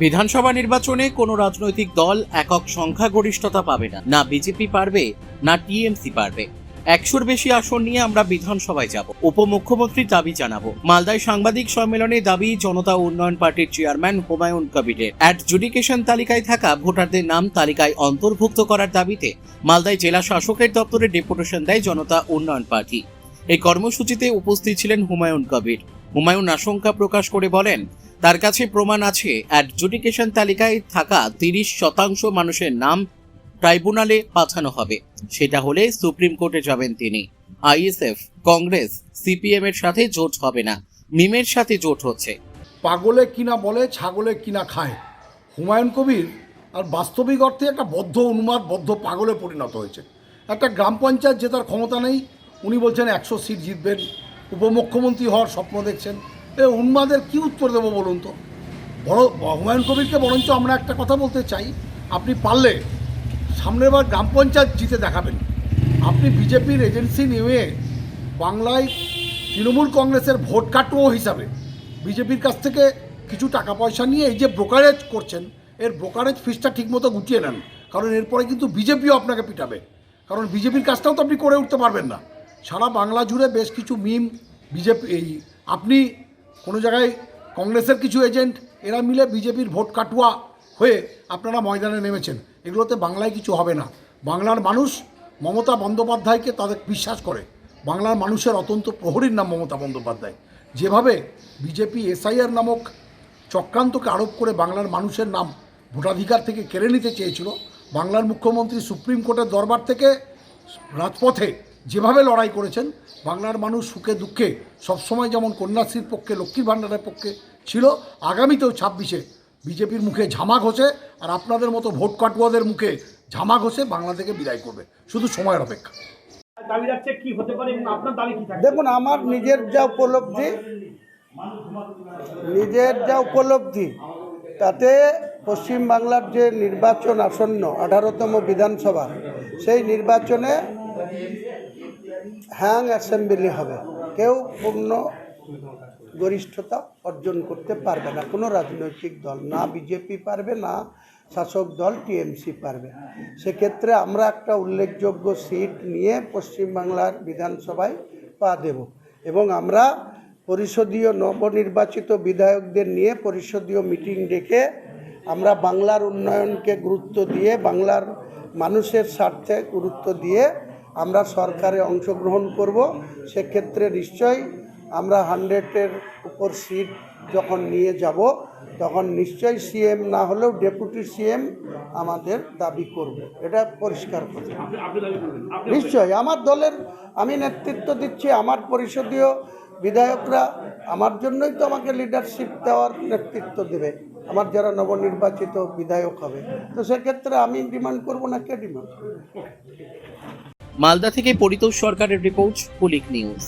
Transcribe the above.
বিধানসভা নির্বাচনে কোনো রাজনৈতিক দল একক সংখ্যাগরিষ্ঠতা পাবে না, না বিজেপি পারবে না টিএমসি পারবে। 100-র বেশি আসন নিয়ে আমরা বিধানসভায় যাব, উপমুখ্যমন্ত্রীর দাবি জানাবো। মালদায় সাংবাদিক সম্মেলনে দাবি জনতা উন্নয়ন পার্টির চেয়ারম্যান হুমায়ুন কবিরের। অ্যাডজুডিকেশন তালিকায় থাকা ভোটারদের নাম তালিকায় অন্তর্ভুক্ত করার দাবিতে মালদায় জেলা শাসকের দপ্তরে ডেপুটেশন দেয় জনতা উন্নয়ন পার্টি। এই কর্মসূচিতে উপস্থিত ছিলেন হুমায়ুন কবির। হুমায়ুন আশঙ্কা প্রকাশ করে বলেন, তার কাছে প্রমাণ আছে অ্যাডজুডিকেশন তালিকায় থাকা 30% মানুষের নাম ট্রাইব্যুনালে পাঠানো হবে। সেটা হলে সুপ্রিম কোর্টে যাবেন তিনি। আইএসএফ, কংগ্রেস, সিপিএম এর সাথে জোট হবে না, মিমের সাথে জোট হচ্ছে। পাগলে কিনা বলে, ছাগলে কিনা খায়। হুমায়ুন কবির আর বাস্তবিক অর্থে একটা বদ্ধ উন্মাদ, বদ্ধ পাগলে পরিণত হয়েছে। একটা গ্রাম পঞ্চায়েত জেতার ক্ষমতা নেই, উনি বলছেন 100 সিট জিতবেন, উপমুখ্যমন্ত্রী হওয়ার স্বপ্ন দেখছেন। এ উন্মাদের কি উত্তর দেবো বলুন তো? হুমায়ুন কবিরকে বরঞ্চ আমরা একটা কথা বলতে চাই, আপনি পারলে সামনের বার গ্রাম পঞ্চায়েত জিতে দেখাবেন। আপনি বিজেপির এজেন্সি নিয়ে বাংলায় তৃণমূল কংগ্রেসের ভোট কাটুয়ো হিসাবে বিজেপির কাছ থেকে কিছু টাকা পয়সা নিয়ে এই যে ব্রোকারেজ করছেন, এর ব্রোকারেজ ফিসটা ঠিকমতো গুটিয়ে নেন, কারণ এরপরে কিন্তু বিজেপিও আপনাকে পিটাবে। কারণ বিজেপির কাজটাও তো আপনি করে উঠতে পারবেন না। সারা বাংলা জুড়ে বেশ কিছু মিম বিজেপি, আপনি কোনো জায়গায় কংগ্রেসের কিছু এজেন্ট, এরা মিলে বিজেপির ভোট কাটুয়া হয়ে আপনারা ময়দানে নেমেছেন। এগুলোতে বাংলায় কিছু হবে না। বাংলার মানুষ মমতা বন্দ্যোপাধ্যায়কে তাদের বিশ্বাস করে। বাংলার মানুষের অত্যন্ত প্রহরীর নাম মমতা বন্দ্যোপাধ্যায়। যেভাবে বিজেপি এসআইআর নামক চক্রান্তকে আরোপ করে বাংলার মানুষের নাম ভোটাধিকার থেকে কেড়ে নিতে চেয়েছিল, বাংলার মুখ্যমন্ত্রী সুপ্রিম কোর্টের দরবার থেকে রাজপথে যেভাবে লড়াই করেছেন, বাংলার মানুষ সুখে দুঃখে সবসময় যেমন কন্যাশ্রীর পক্ষে, লক্ষ্মীর ভাণ্ডারের পক্ষে ছিল, আগামীতেও 26-এ বিজেপির মুখে ঝামা ঘষে আর আপনাদের মতো ভোট কাটুয়াদের মুখে ঝামা ঘষে বাংলা থেকে বিদায় করবে। শুধু সময়ের অপেক্ষা। দেখুন, আমার নিজের যা উপলব্ধি তাতে পশ্চিমবাংলার যে নির্বাচন আসন্ন 18তম বিধানসভা, সেই নির্বাচনে হ্যাং অ্যাসেম্বলি হবে। কেউ পূর্ণ গরিষ্ঠতা অর্জন করতে পারবে না, কোনো রাজনৈতিক দল, না বিজেপি পারবে, না শাসক দল টিএমসি পারবে। সেক্ষেত্রে আমরা একটা উল্লেখযোগ্য সিট নিয়ে পশ্চিমবাংলার বিধানসভায় পা দেব এবং আমরা পরিষদীয় নবনির্বাচিত বিধায়কদের নিয়ে পরিষদীয় মিটিং ডেকে আমরা বাংলার উন্নয়নকে গুরুত্ব দিয়ে, বাংলার মানুষের স্বার্থে গুরুত্ব দিয়ে আমরা সরকারে অংশগ্রহণ করব। সেক্ষেত্রে নিশ্চয়ই আমরা 100-এর উপর সিট যখন নিয়ে যাব, তখন নিশ্চয়ই সিএম না হলেও ডেপুটি সিএম আমাদের দাবি করব। এটা পরিষ্কার কথা। নিশ্চয়ই আমার দলের আমি নেতৃত্ব দিচ্ছি, আমার পরিষদীয় বিধায়করা আমার জন্যই তো আমাকে লিডারশিপ দেওয়ার নেতৃত্ব দেবে, আমার যারা নবনির্বাচিত বিধায়ক হবে। তো সেক্ষেত্রে আমি ডিমান্ড করব না, কে ডিমান্ড করবে? মালদা থেকে পরিতোষ সরকারের রিপোর্ট, পুলিশ নিউজ।